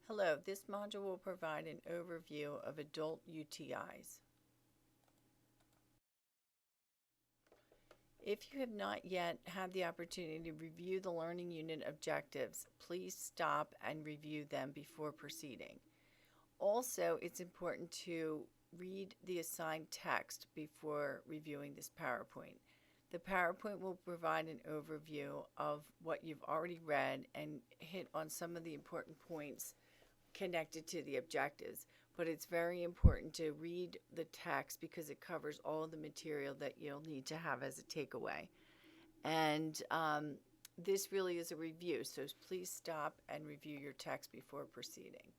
Hello, this module will provide an overview of adult UTIs. If you have not yet had the opportunity to review the learning unit objectives, please stop and review them before proceeding. Also, it's important to read the assigned text before reviewing this PowerPoint. The PowerPoint will provide an overview of what you've already read and hit on some of the important points connected to the objectives, but it's very important to read the text because it covers all of the material that you'll need to have as a takeaway. And this really is a review, so please stop and review your text before proceeding.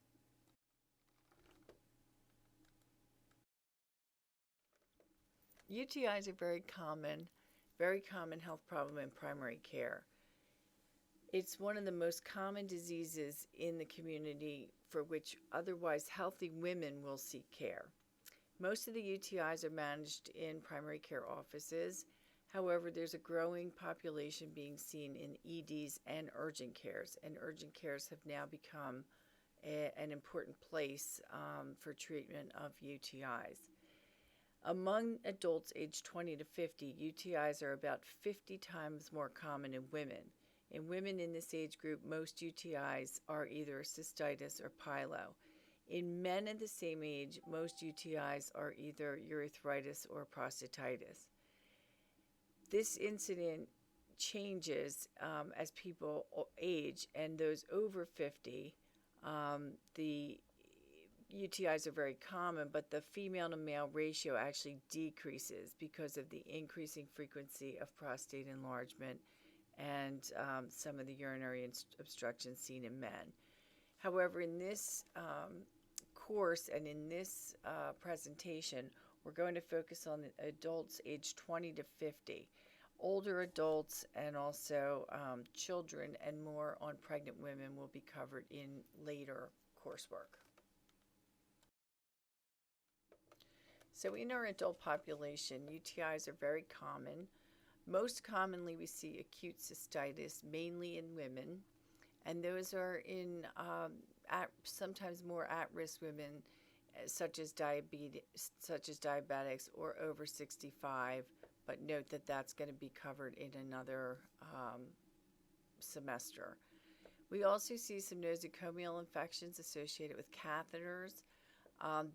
UTIs are very common health problem in primary care. It's one of the most common diseases in the community for which otherwise healthy women will seek care. Most of the UTIs are managed in primary care offices. However, there's a growing population being seen in EDs and urgent cares have now become an important place for treatment of UTIs. Among adults aged 20 to 50, UTIs are about 50 times more common in women. In women in this age group, most UTIs are either cystitis or pyelo. In men of the same age, most UTIs are either urethritis or prostatitis. This incident changes as people age, and those over 50, the UTIs are very common, but the female to male ratio actually decreases because of the increasing frequency of prostate enlargement and some of the urinary obstruction seen in men. However, in this course and in this presentation, we're going to focus on the adults aged 20 to 50, older adults, and also children, and more on pregnant women will be covered in later coursework. So in our adult population, UTIs are very common. Most commonly, we see acute cystitis, mainly in women, and those are in sometimes more at-risk women, such as diabetics or over 65. But note that that's going to be covered in another semester. We also see some nosocomial infections associated with catheters.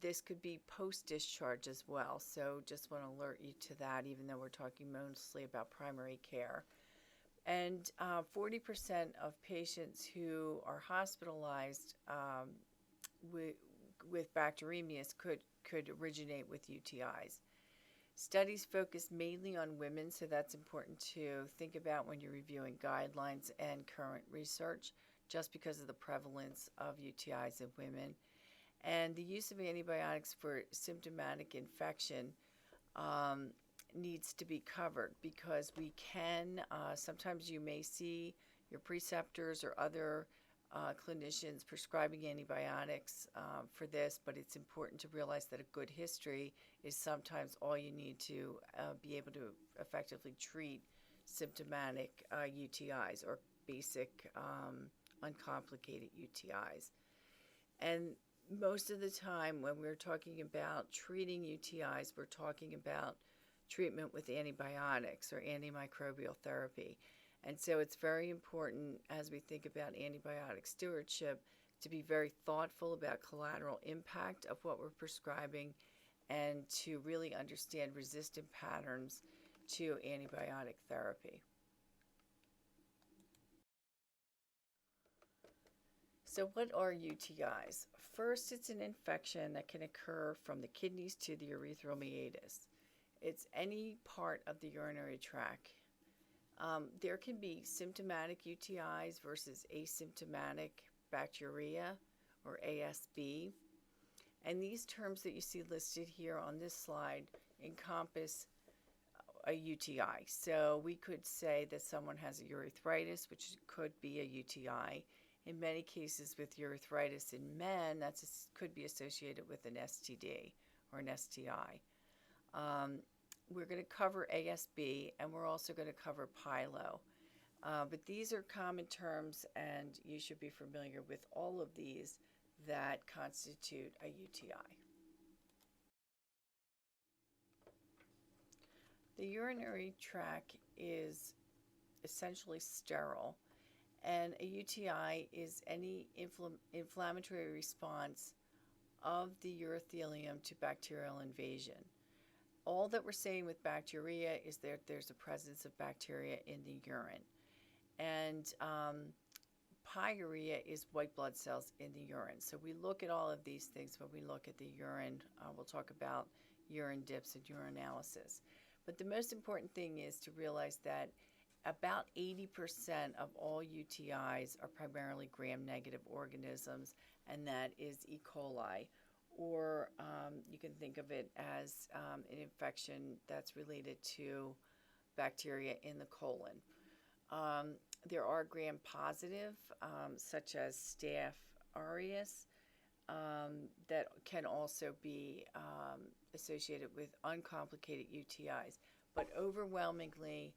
This could be post-discharge as well, so just want to alert you to that, even though we're talking mostly about primary care. And 40% of patients who are hospitalized with bacteremias could originate with UTIs. Studies focus mainly on women, so that's important to think about when you're reviewing guidelines and current research, just because of the prevalence of UTIs in women. And the use of antibiotics for symptomatic infection needs to be covered, because we can, sometimes you may see your preceptors or other clinicians prescribing antibiotics for this, but it's important to realize that a good history is sometimes all you need to be able to effectively treat symptomatic UTIs or basic uncomplicated UTIs. And most of the time when we're talking about treating UTIs, we're talking about treatment with antibiotics or antimicrobial therapy. And so it's very important, as we think about antibiotic stewardship, to be very thoughtful about collateral impact of what we're prescribing and to really understand resistant patterns to antibiotic therapy. So what are UTIs? First, it's an infection that can occur from the kidneys to the urethral meatus. It's any part of the urinary tract. There can be symptomatic UTIs versus asymptomatic bacteria, or ASB. And these terms that you see listed here on this slide encompass a UTI. So we could say that someone has a urethritis, which could be a UTI. In many cases with urethritis in men, that could be associated with an STD or an STI. We're going to cover ASB, and we're also going to cover pyelo. But these are common terms, and you should be familiar with all of these that constitute a UTI. The urinary tract is essentially sterile, and a UTI is any inflammatory response of the urothelium to bacterial invasion. All that we're saying with bacteria is that there's a presence of bacteria in the urine. And pyuria is white blood cells in the urine. So we look at all of these things when we look at the urine. We'll talk about urine dips and urinalysis. But the most important thing is to realize that about 80% of all UTIs are primarily gram-negative organisms, and that is E. coli, or you can think of it as an infection that's related to bacteria in the colon. There are gram-positive, such as Staph aureus, that can also be associated with uncomplicated UTIs. But overwhelmingly,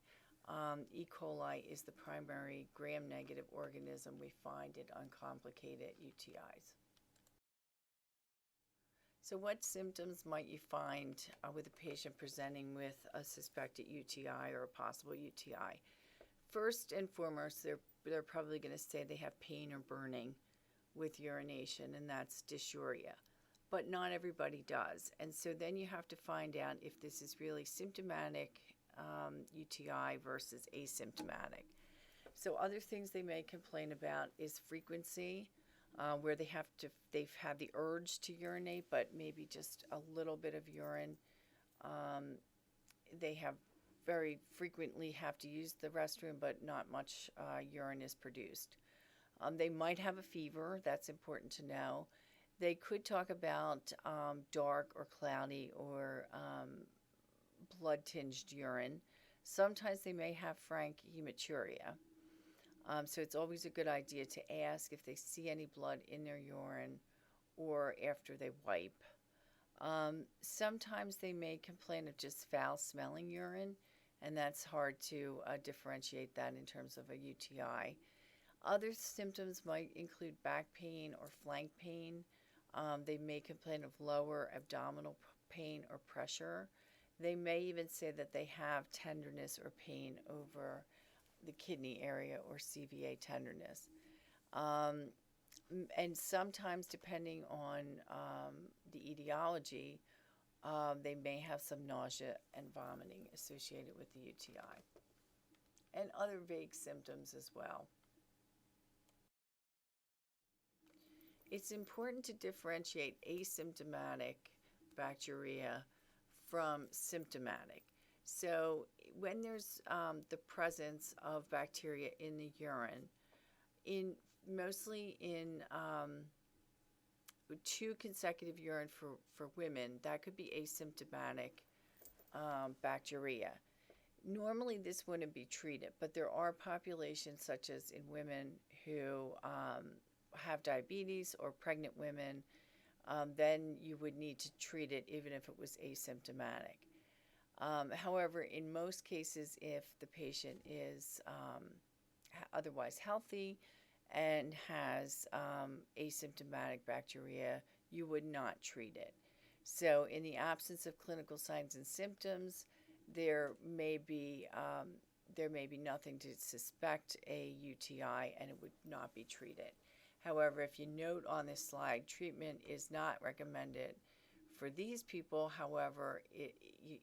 E. coli is the primary gram-negative organism we find in uncomplicated UTIs. So what symptoms might you find with a patient presenting with a suspected UTI or a possible UTI? First and foremost, they're probably going to say they have pain or burning with urination, and that's dysuria. But not everybody does. And so then you have to find out if this is really symptomatic UTI versus asymptomatic. So other things they may complain about is frequency, where they've had the urge to urinate, but maybe just a little bit of urine. They have very frequently have to use the restroom, but not much urine is produced. They might have a fever. That's important to know. They could talk about dark or cloudy or blood-tinged urine. Sometimes they may have frank hematuria. So it's always a good idea to ask if they see any blood in their urine or after they wipe. Sometimes they may complain of just foul-smelling urine, and that's hard to differentiate that in terms of a UTI. Other symptoms might include back pain or flank pain. They may complain of lower abdominal pain or pressure. They may even say that they have tenderness or pain over the kidney area or CVA tenderness. And sometimes, depending on the etiology, they may have some nausea and vomiting associated with the UTI, and other vague symptoms as well. It's important to differentiate asymptomatic bacteria from symptomatic. So when there's the presence of bacteria in the urine, mostly in 2 consecutive urine for women, that could be asymptomatic bacteria. Normally this wouldn't be treated, but there are populations such as in women who have diabetes or pregnant women, then you would need to treat it even if it was asymptomatic. However, in most cases, if the patient is otherwise healthy and has asymptomatic bacteria, you would not treat it. So in the absence of clinical signs and symptoms, there may be nothing to suspect a UTI, and it would not be treated. However, if you note on this slide, treatment is not recommended for these people. However,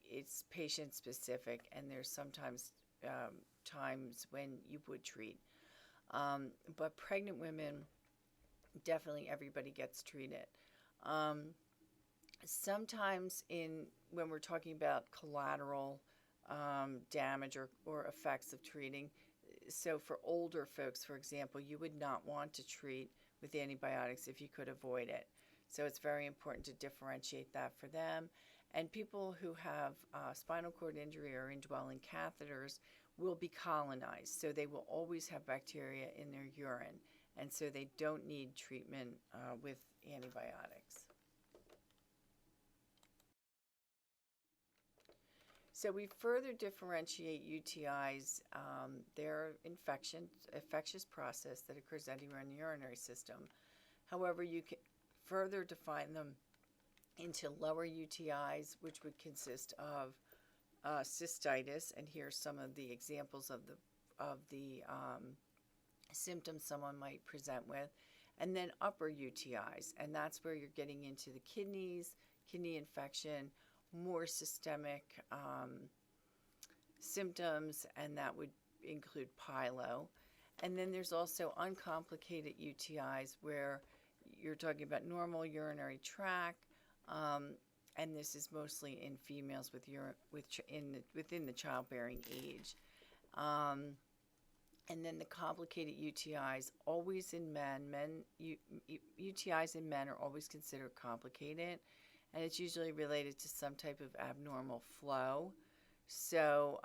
it's patient specific, and there's sometimes times when you would treat. But pregnant women, definitely everybody gets treated. Sometimes when we're talking about collateral damage or effects of treating, so for older folks, for example, you would not want to treat with antibiotics if you could avoid it. So it's very important to differentiate that for them. And people who have spinal cord injury or indwelling catheters will be colonized. So they will always have bacteria in their urine. And so they don't need treatment with antibiotics. So we further differentiate UTIs. They're infectious process that occurs anywhere in the urinary system. However, you can further define them into lower UTIs, which would consist of cystitis, and here's some of the examples of the symptoms someone might present with, and then upper UTIs, and that's where you're getting into the kidneys, kidney infection, more systemic symptoms, and that would include pyelo. And then there's also uncomplicated UTIs where you're talking about normal urinary tract, and this is mostly in females within the childbearing age. And then the complicated UTIs, always in men. UTIs in men are always considered complicated, and it's usually related to some type of abnormal flow. So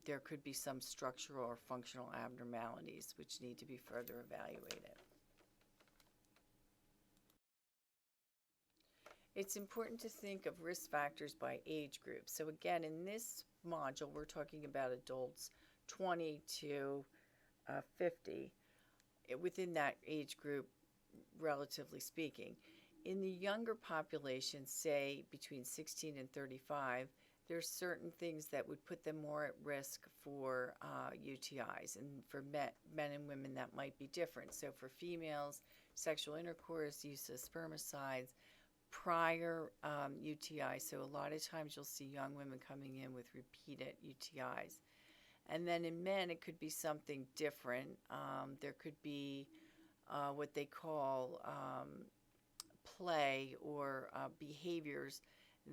there could be some structural or functional abnormalities which need to be further evaluated. It's important to think of risk factors by age group. So again, in this module, we're talking about adults 20 to 50, within that age group, relatively speaking. In the younger population, say between 16 and 35, there's certain things that would put them more at risk for UTIs. And for men and women, that might be different. So for females, sexual intercourse, use of spermicides, prior UTIs. So a lot of times you'll see young women coming in with repeated UTIs. And then in men, it could be something different. There could be what they call play or behaviors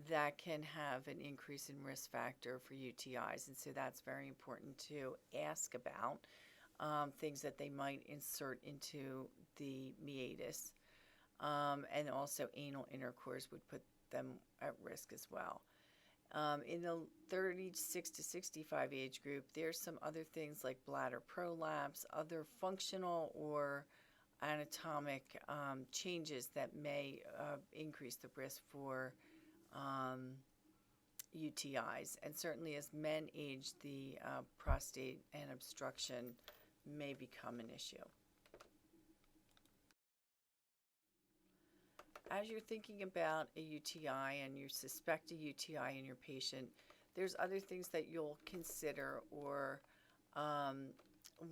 that can have an increase in risk factor for UTIs. And so that's very important to ask about, things that they might insert into the meatus. And also anal intercourse would put them at risk as well. In the 36 to 65 age group, there's some other things like bladder prolapse, other functional or anatomic changes that may increase the risk for UTIs. And certainly as men age, the prostate and obstruction may become an issue. As you're thinking about a UTI and you suspect a UTI in your patient, there's other things that you'll consider or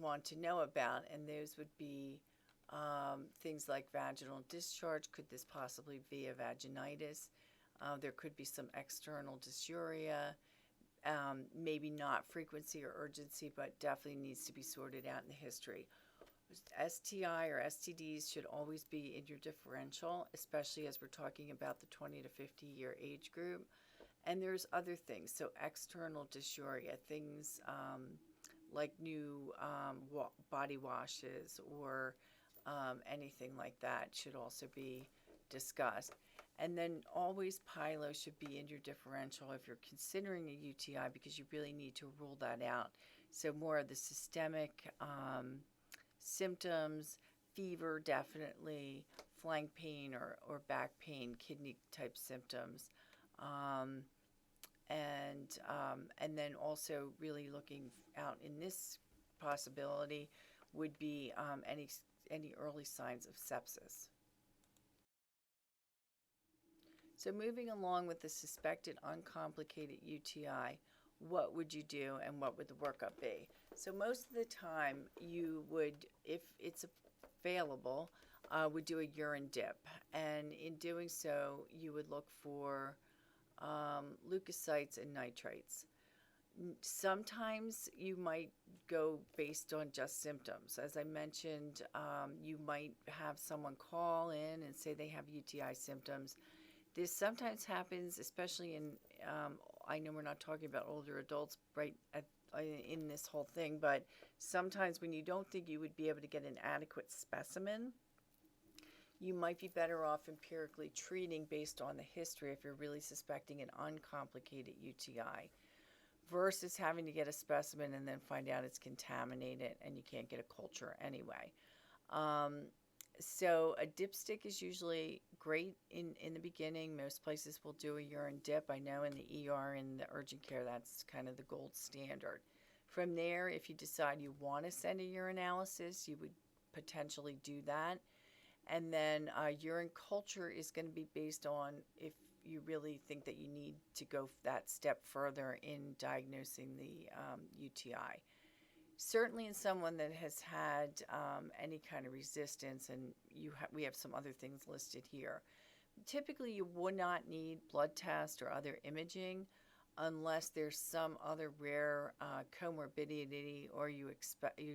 want to know about, and those would be things like vaginal discharge. Could this possibly be a vaginitis? There could be some external dysuria, maybe not frequency or urgency, but definitely needs to be sorted out in the history. STI or STDs should always be in your differential, especially as we're talking about the 20 to 50 year age group. And there's other things. So external dysuria, things like new body washes or anything like that should also be discussed. And then always pyelo should be in your differential if you're considering a UTI, because you really need to rule that out. So more of the systemic symptoms, fever definitely, flank pain or back pain, kidney type symptoms, and then also really looking out in this possibility would be any early signs of sepsis. So moving along with the suspected uncomplicated UTI, what would you do and what would the workup be? So most of the time you would, if it's available, would do a urine dip. And in doing so, you would look for leukocytes and nitrates. Sometimes you might go based on just symptoms. As I mentioned, you might have someone call in and say they have UTI symptoms. This sometimes happens, especially in, I know we're not talking about older adults right in this whole thing, but sometimes when you don't think you would be able to get an adequate specimen, you might be better off empirically treating based on the history if you're really suspecting an uncomplicated UTI versus having to get a specimen and then find out it's contaminated and you can't get a culture anyway. So a dipstick is usually great in the beginning. Most places will do a urine dip. I know in the ER and the urgent care, that's kind of the gold standard. From there, if you decide you want to send a urinalysis, you would potentially do that. And then urine culture is going to be based on if you really think that you need to go that step further in diagnosing the UTI. Certainly in someone that has had any kind of resistance, and we have some other things listed here. Typically, you would not need blood test or other imaging unless there's some other rare comorbidity or you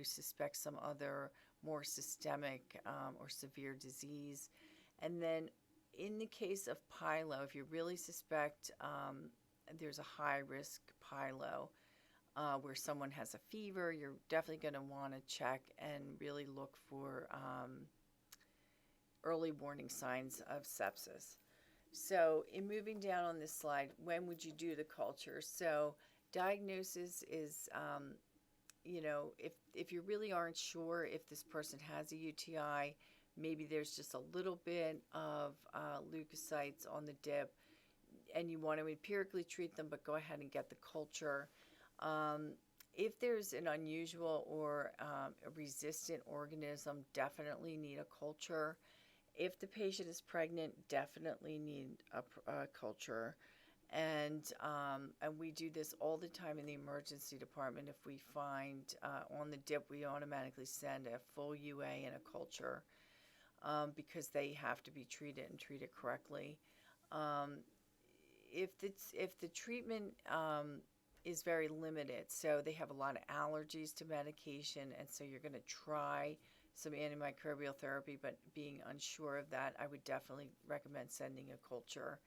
suspect some other more systemic or severe disease. And then in the case of pyelo, if you really suspect there's a high risk pyelo where someone has a fever, you're definitely going to want to check and really look for early warning signs of sepsis. So in moving down on this slide, when would you do the culture? So diagnosis is, if you really aren't sure if this person has a UTI, maybe there's just a little bit of leukocytes on the dip, and you want to empirically treat them, but go ahead and get the culture. If there's an unusual or a resistant organism, definitely need a culture. If the patient is pregnant, definitely need a culture. And we do this all the time in the emergency department. If we find on the dip, we automatically send a full UA and a culture because they have to be treated and treated correctly. If the treatment is very limited, so they have a lot of allergies to medication, and so you're going to try some antimicrobial therapy, but being unsure of that, I would definitely recommend sending a culture.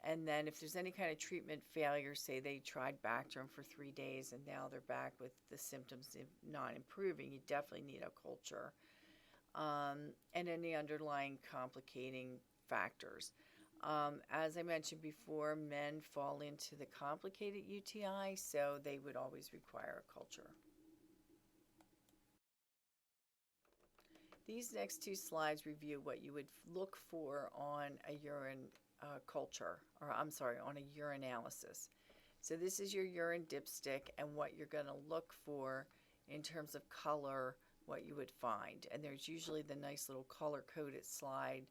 And then if there's any kind of treatment failure, say they tried Bactrim for 3 days and now they're back with the symptoms not improving, you definitely need a culture. And any underlying complicating factors. As I mentioned before, men fall into the complicated UTI, so they would always require a culture. These next two slides review what you would look for on a urine culture, or I'm sorry, on a urinalysis. So this is your urine dipstick and what you're going to look for in terms of color, what you would find. And there's usually the nice little color-coded slide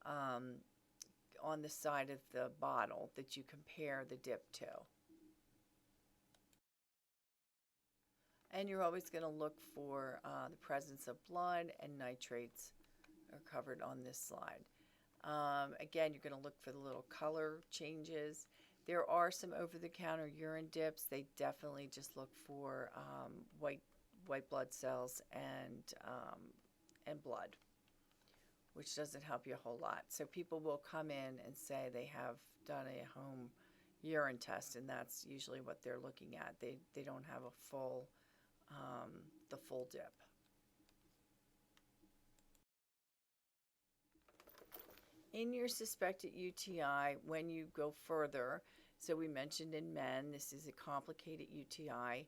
on the side of the bottle that you compare the dip to. And you're always going to look for the presence of blood, and nitrates are covered on this slide. Again, you're going to look for the little color changes. There are some over-the-counter urine dips. They definitely just look for white blood cells and blood, which doesn't help you a whole lot. So people will come in and say they have done a home urine test, and that's usually what they're looking at. They don't have a full the full dip. In your suspected UTI, when you go further, so we mentioned in men, this is a complicated UTI,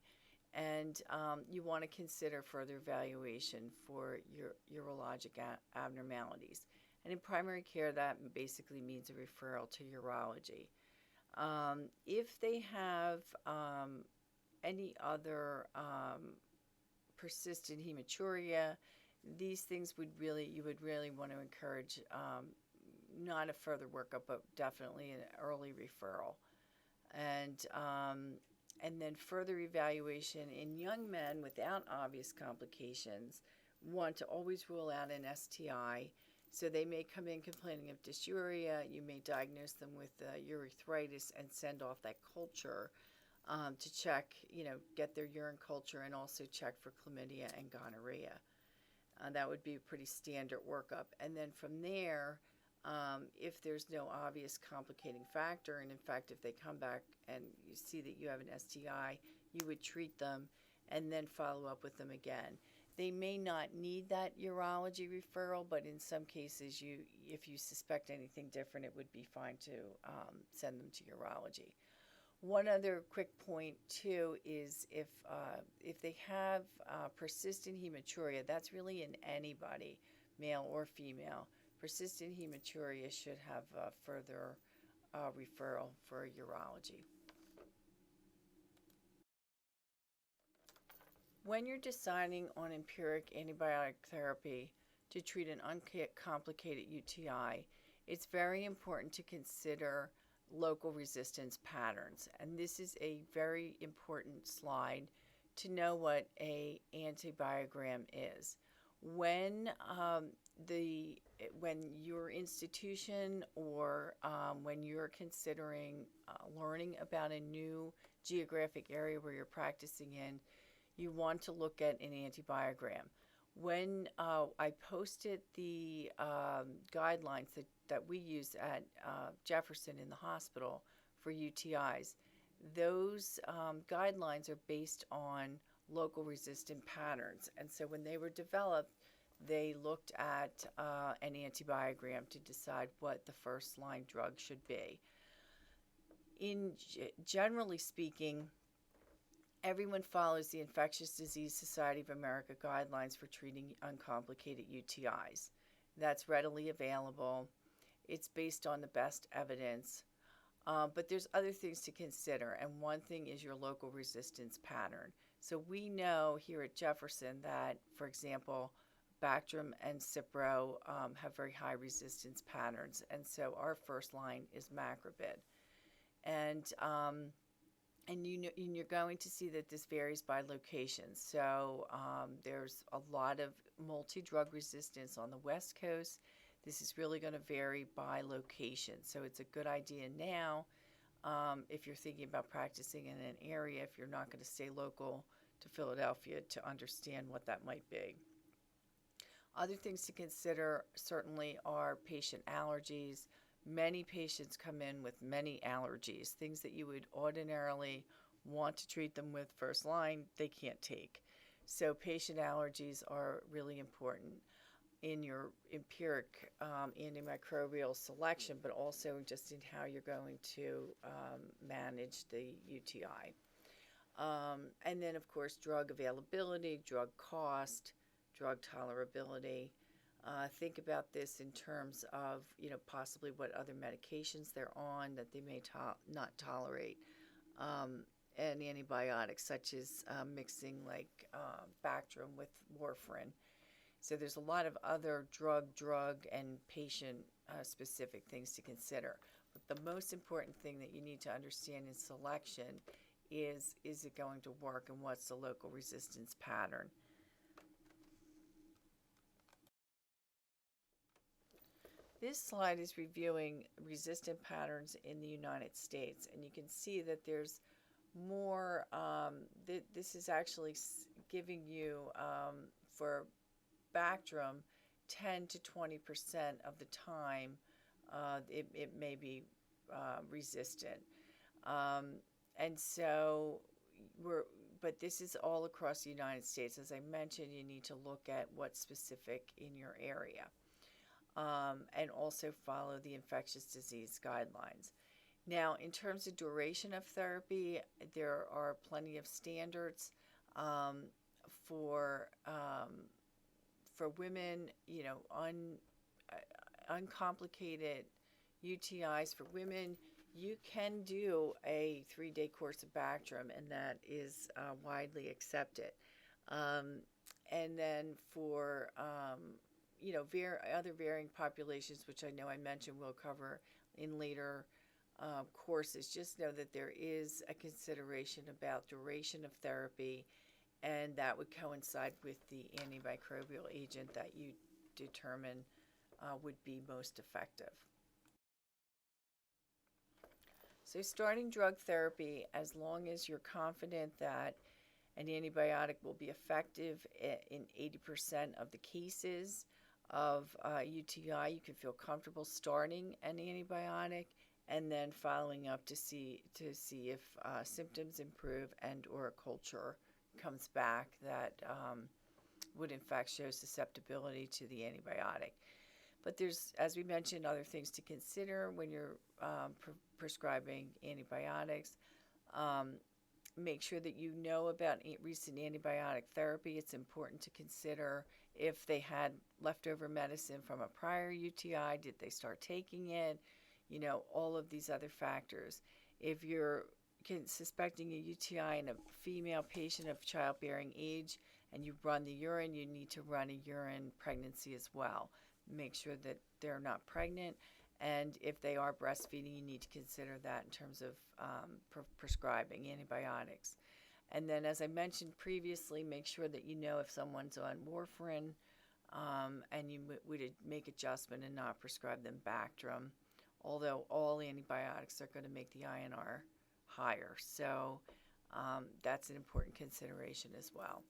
and you want to consider further evaluation for your urologic abnormalities. And in primary care, that basically means a referral to urology. If they have any other persistent hematuria, these things you would really want to encourage not a further workup, but definitely an early referral. And then further evaluation in young men without obvious complications want to always rule out an STI. So they may come in complaining of dysuria. You may diagnose them with urethritis and send off that culture to check, get their urine culture and also check for chlamydia and gonorrhea. That would be a pretty standard workup. And then from there, if there's no obvious complicating factor, and in fact, if they come back and you see that you have an STI, you would treat them and then follow up with them again. They may not need that urology referral, but in some cases, if you suspect anything different, it would be fine to send them to urology. One other quick point too is if they have persistent hematuria, that's really in anybody, male or female. Persistent hematuria should have further referral for urology. When you're deciding on empiric antibiotic therapy to treat an uncomplicated UTI, it's very important to consider local resistance patterns. And this is a very important slide to know what a antibiogram is. When when your institution or when you're considering learning about a new geographic area where you're practicing in, you want to look at an antibiogram. When I posted the guidelines that we use at Jefferson in the hospital for UTIs, those guidelines are based on local resistant patterns. And so when they were developed, they looked at an antibiogram to decide what the first line drug should be. Generally speaking, everyone follows the Infectious Disease Society of America guidelines for treating uncomplicated UTIs. That's readily available. It's based on the best evidence. But there's other things to consider, and one thing is your local resistance pattern. So we know here at Jefferson that, for example, Bactrim and Cipro have very high resistance patterns, and so our first line is Macrobid. And you're going to see that this varies by location. So there's a lot of multi-drug resistance on the West Coast. This is really going to vary by location. So it's a good idea now if you're thinking about practicing in an area, if you're not going to stay local to Philadelphia, to understand what that might be. Other things to consider certainly are patient allergies. Many patients come in with many allergies, things that you would ordinarily want to treat them with first line, they can't take. So patient allergies are really important in your empiric antimicrobial selection, but also just in how you're going to manage the UTI. And then, of course, drug availability, drug cost, drug tolerability. Think about this in terms of, possibly what other medications they're on that they may not tolerate, and antibiotics, such as mixing like Bactrim with warfarin. So there's a lot of other drug, and patient-specific things to consider. But the most important thing that you need to understand in selection is it going to work, and what's the local resistance pattern? This slide is reviewing resistant patterns in the United States, and you can see that there's more. This is actually giving you, for Bactrim, 10 to 20% of the time it may be resistant. And so but this is all across the United States. As I mentioned, you need to look at what's specific in your area. And also follow the infectious disease guidelines. Now, in terms of duration of therapy, there are plenty of standards for women. Uncomplicated UTIs for women, you can do a 3-day course of Bactrim, and that is widely accepted. And then for other varying populations, which I know I mentioned we'll cover in later courses, just know that there is a consideration about duration of therapy, and that would coincide with the antimicrobial agent that you determine would be most effective. So starting drug therapy, as long as you're confident that an antibiotic will be effective in 80% of the cases of UTI, you can feel comfortable starting an antibiotic and then following up to see if symptoms improve and or a culture comes back that would in fact show susceptibility to the antibiotic. But there's, as we mentioned, other things to consider when you're prescribing antibiotics. Make sure that you know about recent antibiotic therapy. It's important to consider if they had leftover medicine from a prior UTI, did they start taking it? All of these other factors. If you're suspecting a UTI in a female patient of childbearing age and you run the urine, you need to run a urine pregnancy as well. Make sure that they're not pregnant, and if they are breastfeeding, you need to consider that in terms of prescribing antibiotics. And then, as I mentioned previously, make sure that you know if someone's on warfarin, and you would make adjustment and not prescribe them Bactrim, although all antibiotics are going to make the INR higher. So that's an important consideration as well.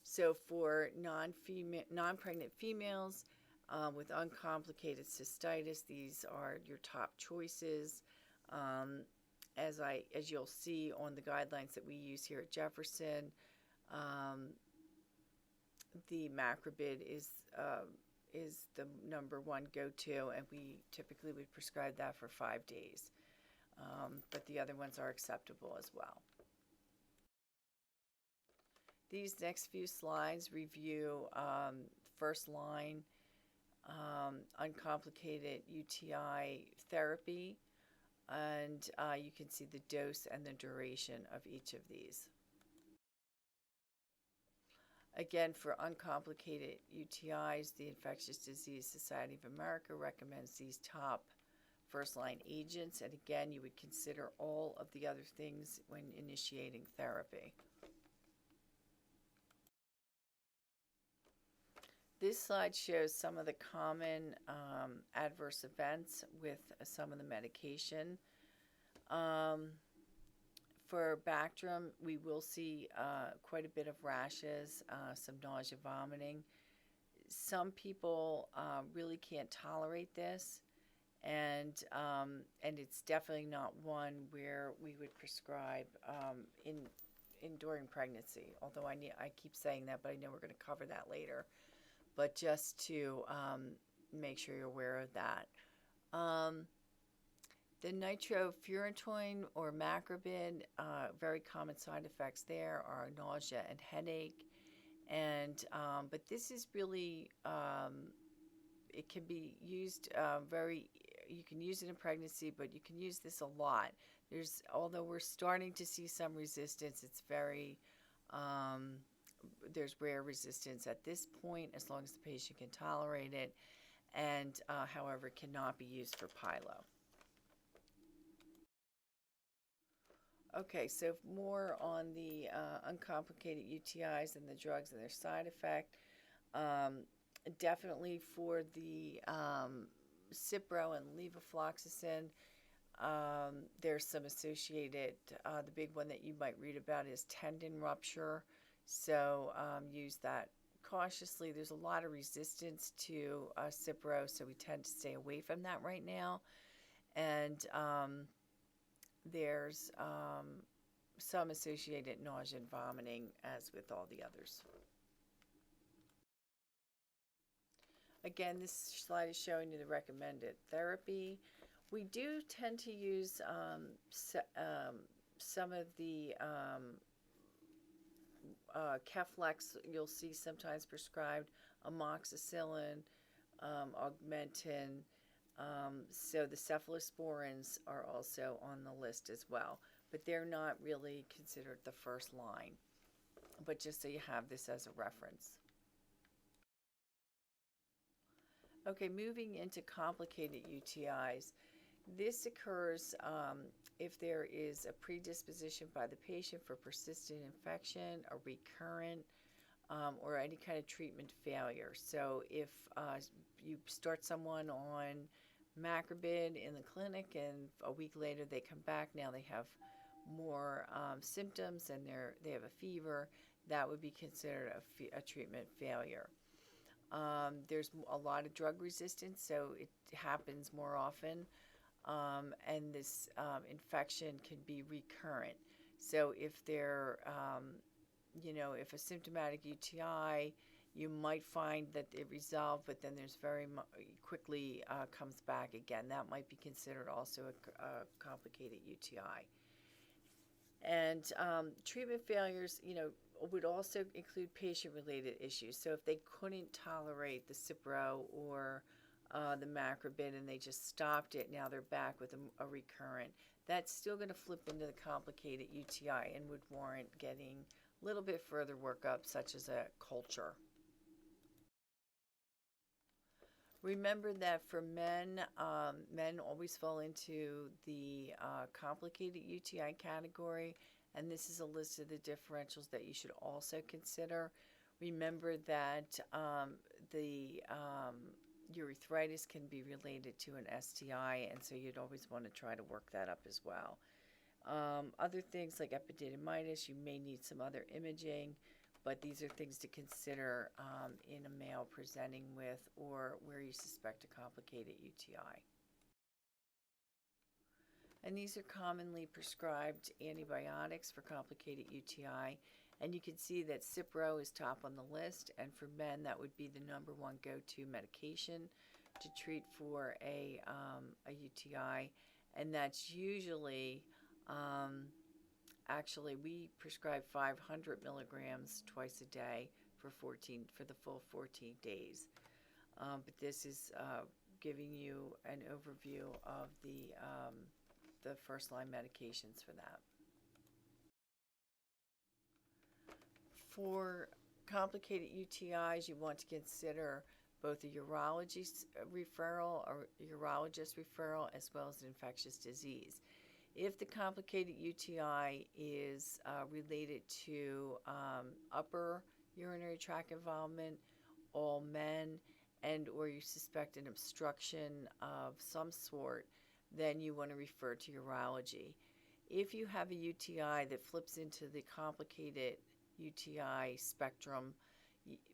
So for non-pregnant females with uncomplicated cystitis, these are your top choices. As you'll see on the guidelines that we use here at Jefferson, the Macrobid is the number one go-to, and we typically would prescribe that for 5 days. But the other ones are acceptable as well. These next few slides review first line uncomplicated UTI therapy, and you can see the dose and the duration of each of these. Again, for uncomplicated UTIs, the Infectious Disease Society of America recommends these top first-line agents, and again, you would consider all of the other things when initiating therapy. This slide shows some of the common adverse events with some of the medication. For Bactrim, we will see quite a bit of rashes, some nausea, vomiting. Some people really can't tolerate this, and it's definitely not one where we would prescribe during pregnancy. Although I keep saying that, but I know we're going to cover that later. But just to make sure you're aware of that. The nitrofurantoin or Macrobid, very common side effects there are nausea and headache. And but this is really, it can be used you can use it in pregnancy, but you can use this a lot. Although we're starting to see some resistance, it's very, there's rare resistance at this point as long as the patient can tolerate it, and however, it cannot be used for pyelo. Okay, so more on the uncomplicated UTIs and the drugs and their side effect. Definitely for the Cipro and levofloxacin, there's some associated, the big one that you might read about is tendon rupture. So use that cautiously. There's a lot of resistance to Cipro, so we tend to stay away from that right now. And there's some associated nausea and vomiting, as with all the others. Again, this slide is showing you the recommended therapy. We do tend to use some of the Keflex, you'll see sometimes prescribed, amoxicillin, Augmentin. So the cephalosporins are also on the list as well, but they're not really considered the first line. But just so you have this as a reference. Okay, moving into complicated UTIs. This occurs if there is a predisposition by the patient for persistent infection, a recurrent, or any kind of treatment failure. So if you start someone on Macrobid in the clinic and a week later they come back, now they have more symptoms and they have a fever, that would be considered a treatment failure. There's a lot of drug resistance, so it happens more often, and this infection can be recurrent. So if they're, if a symptomatic UTI, you might find that it resolved, but then there's very quickly comes back again. That might be considered also a complicated UTI. And treatment failures, would also include patient-related issues. So if they couldn't tolerate the Cipro or the Macrobid and they just stopped it, now they're back with a recurrent, that's still going to flip into the complicated UTI and would warrant getting little bit further workup, such as a culture. Remember that for men, men always fall into the complicated UTI category, and this is a list of the differentials that you should also consider. Remember that the urethritis can be related to an STI, and so you'd always want to try to work that up as well. Other things like epididymitis, you may need some other imaging, but these are things to consider in a male presenting with or where you suspect a complicated UTI. And these are commonly prescribed antibiotics for complicated UTI. And you can see that Cipro is top on the list, and for men, that would be the number one go-to medication to treat for a UTI, and that's usually, actually, we prescribe 500 milligrams twice a day for the full 14 days. But this is giving you an overview of the first-line medications for that. For complicated UTIs, you want to consider both a urologist referral or urologist referral as well as an infectious disease. If the complicated UTI is related to upper urinary tract involvement, all men, and or you suspect an obstruction of some sort, then you want to refer to urology. If you have a UTI that flips into the complicated UTI spectrum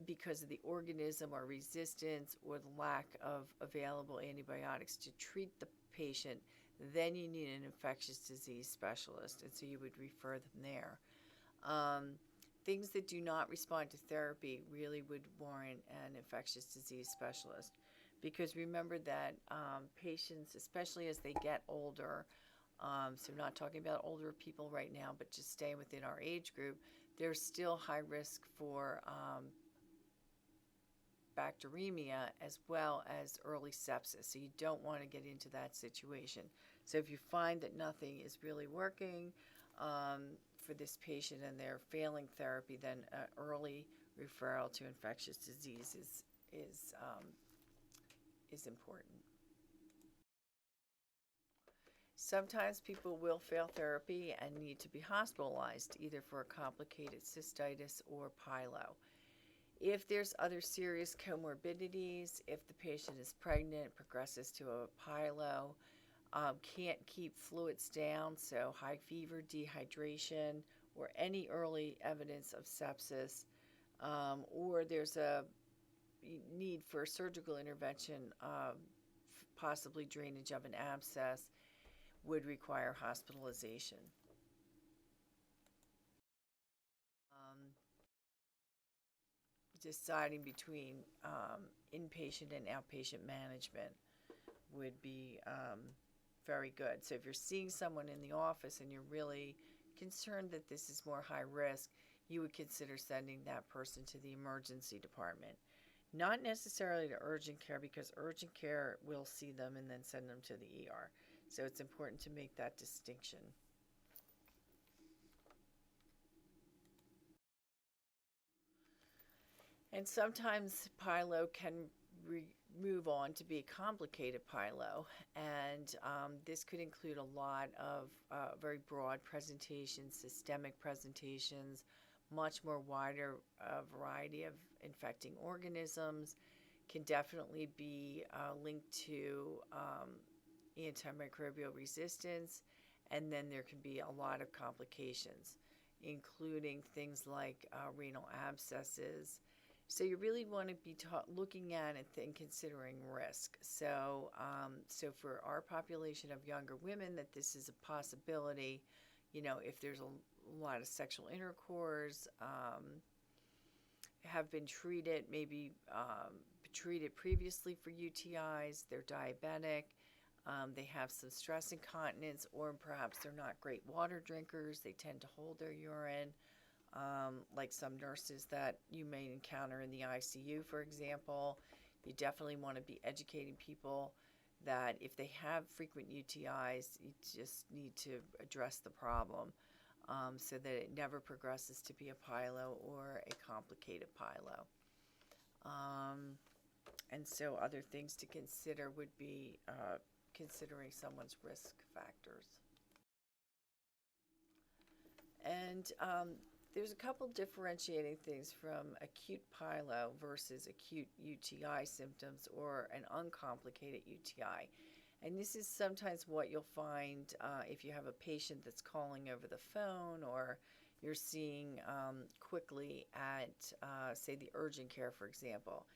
because of the organism or resistance or the lack of available antibiotics to treat the patient, then you need an infectious disease specialist, and so you would refer them there. Things that do not respond to therapy really would warrant an infectious disease specialist, because remember that patients, especially as they get older, so not talking about older people right now, but just staying within our age group, there's still high risk for bacteremia as well as early sepsis. So you don't want to get into that situation. So if you find that nothing is really working for this patient and they're failing therapy, then early referral to infectious disease is important. Sometimes people will fail therapy and need to be hospitalized, either for a complicated cystitis or pyelo. If there's other serious comorbidities, if the patient is pregnant, progresses to a pyelo, can't keep fluids down, so high fever, dehydration, or any early evidence of sepsis, or there's a need for surgical intervention, possibly drainage of an abscess, would require hospitalization. Deciding between inpatient and outpatient management would be very good. So if you're seeing someone in the office and you're really concerned that this is more high risk, you would consider sending that person to the emergency department. Not necessarily to urgent care, because urgent care will see them and then send them to the ER. So it's important to make that distinction. And sometimes pyelo can move on to be a complicated pyelo, and this could include a lot of very broad presentations, systemic presentations, much more wider variety of infecting organisms, can definitely be linked to antimicrobial resistance, and then there can be a lot of complications, including things like renal abscesses. So you really want to be looking at it and considering risk. So, so for our population of younger women, that this is a possibility. You know, if there's a lot of sexual intercourse, have been treated, maybe treated previously for UTIs, they're diabetic, they have some stress incontinence, or perhaps they're not great water drinkers, they tend to hold their urine. Like some nurses that you may encounter in the ICU, for example. You definitely want to be educating people that if they have frequent UTIs, you just need to address the problem. so that it never progresses to be a pyelo or a complicated pyelo. And so other things to consider would be considering someone's risk factors. And there's a couple differentiating things from acute pyelo versus acute UTI symptoms or an uncomplicated UTI. And this is sometimes what you'll find if you have a patient that's calling over the phone, or you're seeing quickly at, say, the urgent care, for example.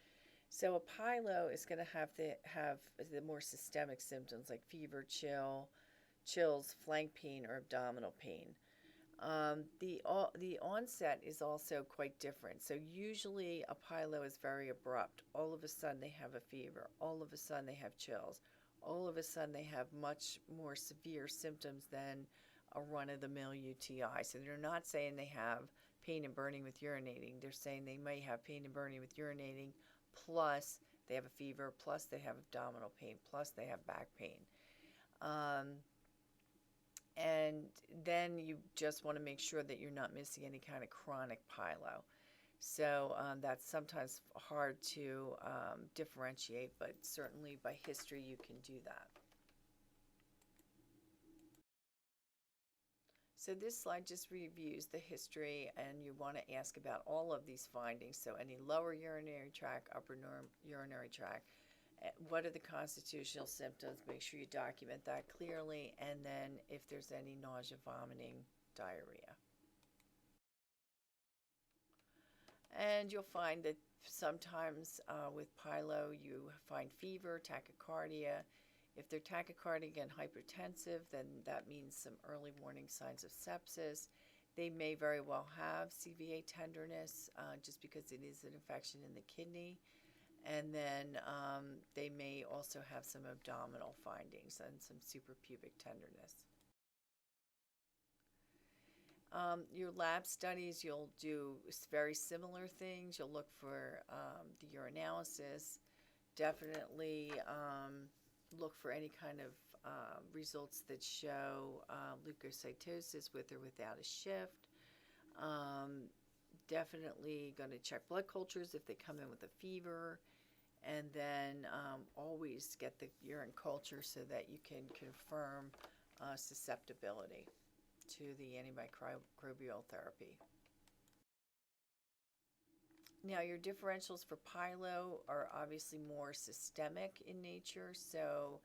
So a pyelo is going to have the more systemic symptoms like fever, chills, flank pain, or abdominal pain. The onset is also quite different. So usually a pyelo is very abrupt. All of a sudden they have a fever. All of a sudden they have chills. All of a sudden they have much more severe symptoms than a run-of-the-mill UTI. So they're not saying they have pain and burning with urinating. They're saying they may have pain and burning with urinating, plus they have a fever, plus they have abdominal pain, plus they have back pain. And then you just want to make sure that you're not missing any kind of chronic pyelo. So that's sometimes hard to differentiate, but certainly by history you can do that. So this slide just reviews the history, and you want to ask about all of these findings. So any lower urinary tract, upper urinary tract, what are the constitutional symptoms? Make sure you document that clearly, and then if there's any nausea, vomiting, diarrhea. And you'll find that sometimes with pyelo you find fever, tachycardia. If they're tachycardic and hypertensive, then that means some early warning signs of sepsis. They may very well have CVA tenderness just because it is an infection in the kidney. And then they may also have some abdominal findings and some suprapubic tenderness. Your lab studies, you'll do very similar things. You'll look for the urinalysis. Definitely look for any kind of results that show leukocytosis with or without a shift. Definitely going to check blood cultures if they come in with a fever, and then always get the urine culture so that you can confirm susceptibility to the antimicrobial therapy. Now your differentials for pyelo are obviously more systemic in nature, so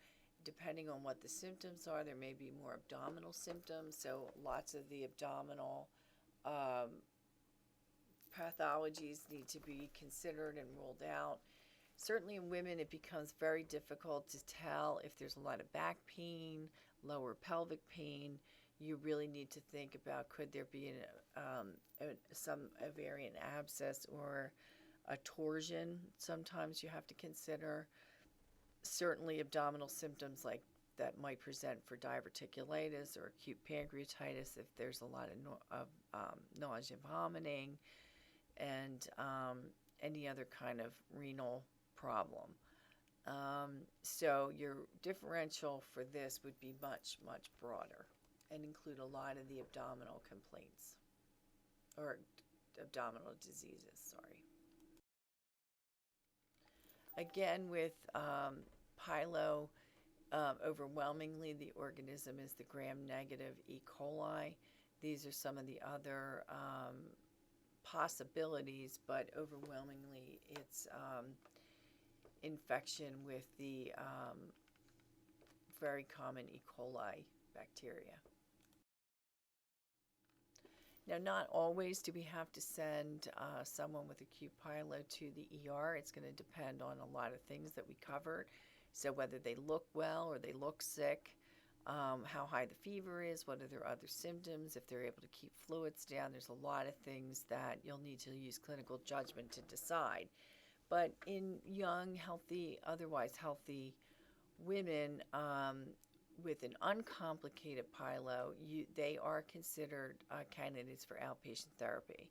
depending on what the symptoms are, there may be more abdominal symptoms, so lots of the abdominal pathologies need to be considered and ruled out. Certainly in women, it becomes very difficult to tell if there's a lot of back pain, lower pelvic pain. You really need to think about, could there be some ovarian abscess or a torsion? Sometimes you have to consider. Certainly abdominal symptoms like that might present for diverticulitis or acute pancreatitis if there's a lot of nausea, vomiting, and any other kind of renal problem. So your differential for this would be much, much broader and include a lot of the abdominal complaints, or abdominal diseases, sorry. Again, with pyelo, overwhelmingly the organism is the gram-negative E. coli. These are some of the other possibilities, but overwhelmingly it's infection with the very common E. coli bacteria. Now, not always do we have to send someone with acute pyelo to the ER. It's going to depend on a lot of things that we covered. So whether they look well or they look sick, how high the fever is, what are their other symptoms, if they're able to keep fluids down. There's a lot of things that you'll need to use clinical judgment to decide. But in young, healthy, otherwise healthy women with an uncomplicated pyelo, they are considered candidates for outpatient therapy.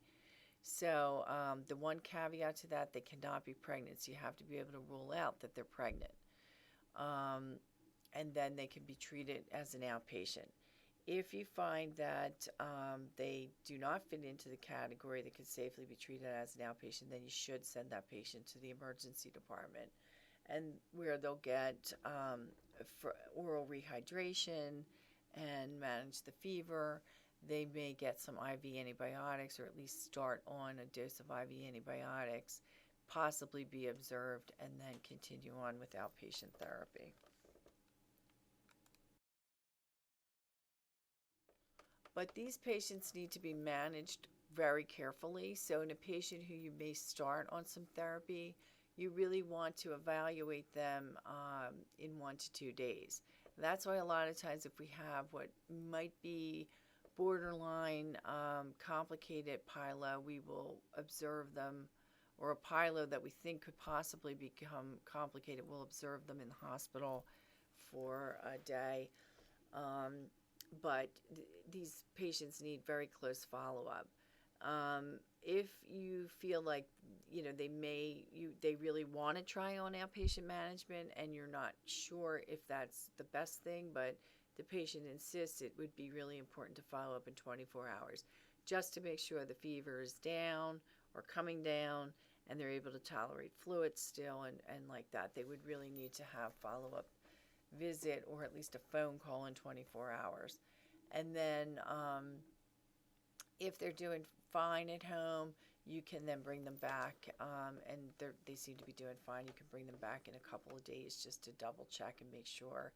So the one caveat to that, they cannot be pregnant. So you have to be able to rule out that they're pregnant. And then they can be treated as an outpatient. If you find that they do not fit into the category that could safely be treated as an outpatient, then you should send that patient to the emergency department, and where they'll get for oral rehydration and manage the fever. They may get some IV antibiotics, or at least start on a dose of IV antibiotics, possibly be observed, and then continue on with outpatient therapy. But these patients need to be managed very carefully. So, in a patient who you may start on some therapy, you really want to evaluate them in 1 to 2 days. That's why a lot of times, if we have what might be borderline complicated pyelo, we will observe them, or a pyelo that we think could possibly become complicated, we'll observe them in the hospital for a day. But these patients need very close follow-up. If you feel like they really want to try on outpatient management and you're not sure if that's the best thing, but the patient insists, it would be really important to follow up in 24 hours just to make sure the fever is down or coming down and they're able to tolerate fluids still, and like that. They would really need to have follow-up visit, or at least a phone call in 24 hours. And then if they're doing fine at home, you can then bring them back, and they seem to be doing fine. You can bring them back in a couple of days just to double check and make sure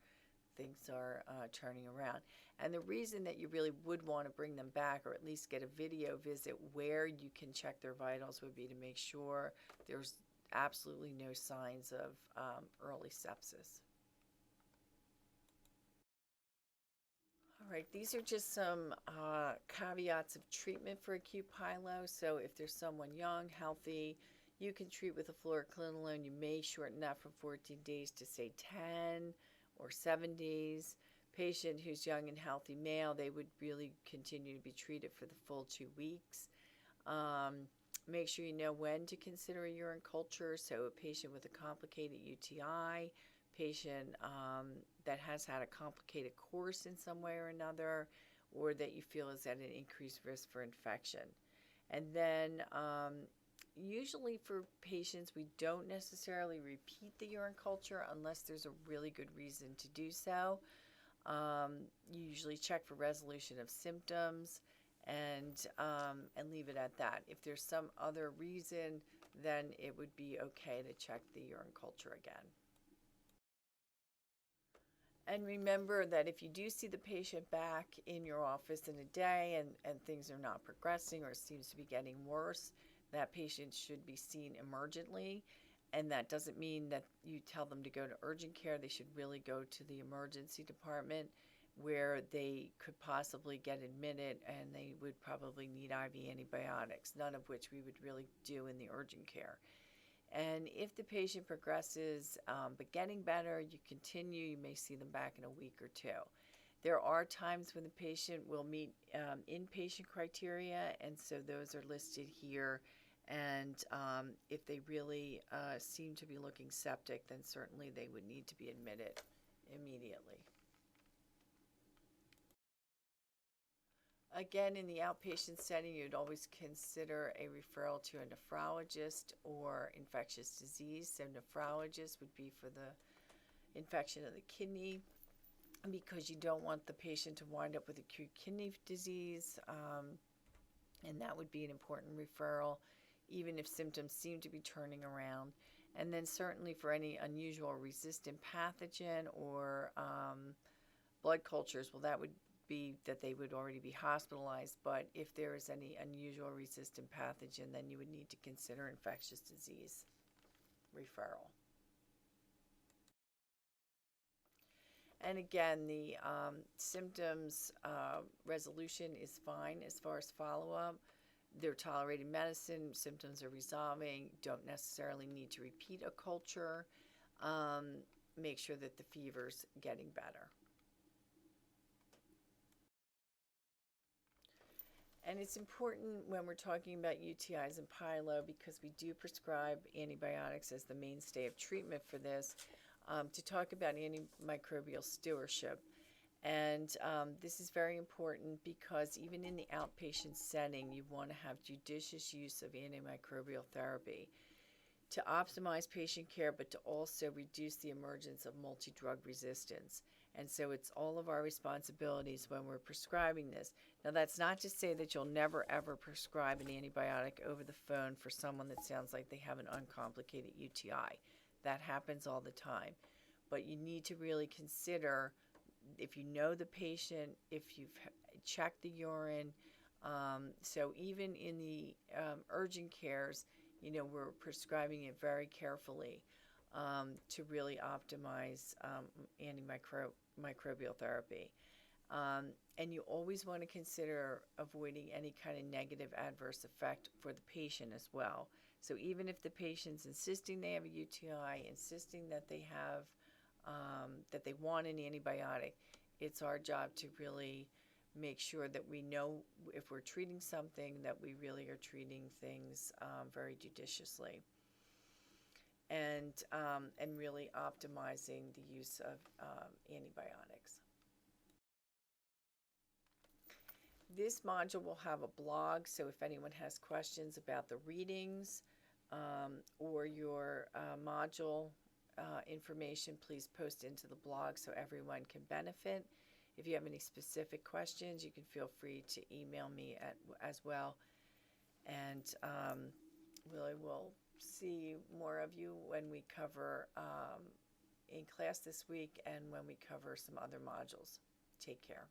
things are turning around. And the reason that you really would want to bring them back, or at least get a video visit where you can check their vitals, would be to make sure there's absolutely no signs of early sepsis. All right, these are just some caveats of treatment for acute pyelo. So if there's someone young, healthy, you can treat with a fluoroquinolone. You may shorten that from 14 days to, say, 10 or 7 days. Patient who's young and healthy male, they would really continue to be treated for the full 2 weeks. Make sure you know when to consider a urine culture. So a patient with a complicated UTI, patient that has had a complicated course in some way or another, or that you feel is at an increased risk for infection. And then usually for patients, we don't necessarily repeat the urine culture unless there's a really good reason to do so. You usually check for resolution of symptoms and leave it at that. If there's some other reason, then it would be okay to check the urine culture again. And remember that if you do see the patient back in your office in a day and things are not progressing or seems to be getting worse, that patient should be seen emergently. And that doesn't mean that you tell them to go to urgent care. They should really go to the emergency department, where they could possibly get admitted and they would probably need IV antibiotics, none of which we would really do in the urgent care. And if the patient progresses but getting better, you continue. You may see them back in a week or two. There are times when the patient will meet inpatient criteria, and so those are listed here. And if they really seem to be looking septic, then certainly they would need to be admitted immediately. Again, in the outpatient setting, you'd always consider a referral to a nephrologist or infectious disease. So nephrologist would be for the infection of the kidney, because you don't want the patient to wind up with acute kidney disease, and that would be an important referral, even if symptoms seem to be turning around. And then certainly for any unusual resistant pathogen or blood cultures, well, that would be that they would already be hospitalized. But if there is any unusual resistant pathogen, then you would need to consider infectious disease referral. And again, the symptoms resolution is fine as far as follow-up. They're tolerating medicine, symptoms are resolving, don't necessarily need to repeat a culture. Make sure that the fever's getting better. And it's important when we're talking about UTIs and pyelo, because we do prescribe antibiotics as the mainstay of treatment for this, to talk about antimicrobial stewardship. And this is very important because even in the outpatient setting, you want to have judicious use of antimicrobial therapy to optimize patient care, but to also reduce the emergence of multi-drug resistance. And so it's all of our responsibilities when we're prescribing this. Now, that's not to say that you'll never ever prescribe an antibiotic over the phone for someone that sounds like they have an uncomplicated UTI. That happens all the time. But you need to really consider, if you know the patient, if you've checked the urine. So even in the urgent cares, we're prescribing it very carefully to really optimize antimicrobial therapy. And you always want to consider avoiding any kind of negative adverse effect for the patient as well. So even if the patient's insisting they have a UTI, insisting that they have, that they want an antibiotic, it's our job to really make sure that we know if we're treating something, that we really are treating things very judiciously, and really optimizing the use of antibiotics. This module will have a blog, so if anyone has questions about the readings or your module information, please post into the blog so everyone can benefit. If you have any specific questions, you can feel free to email me as well. And really, we'll see more of you when we cover in class this week and when we cover some other modules. Take care.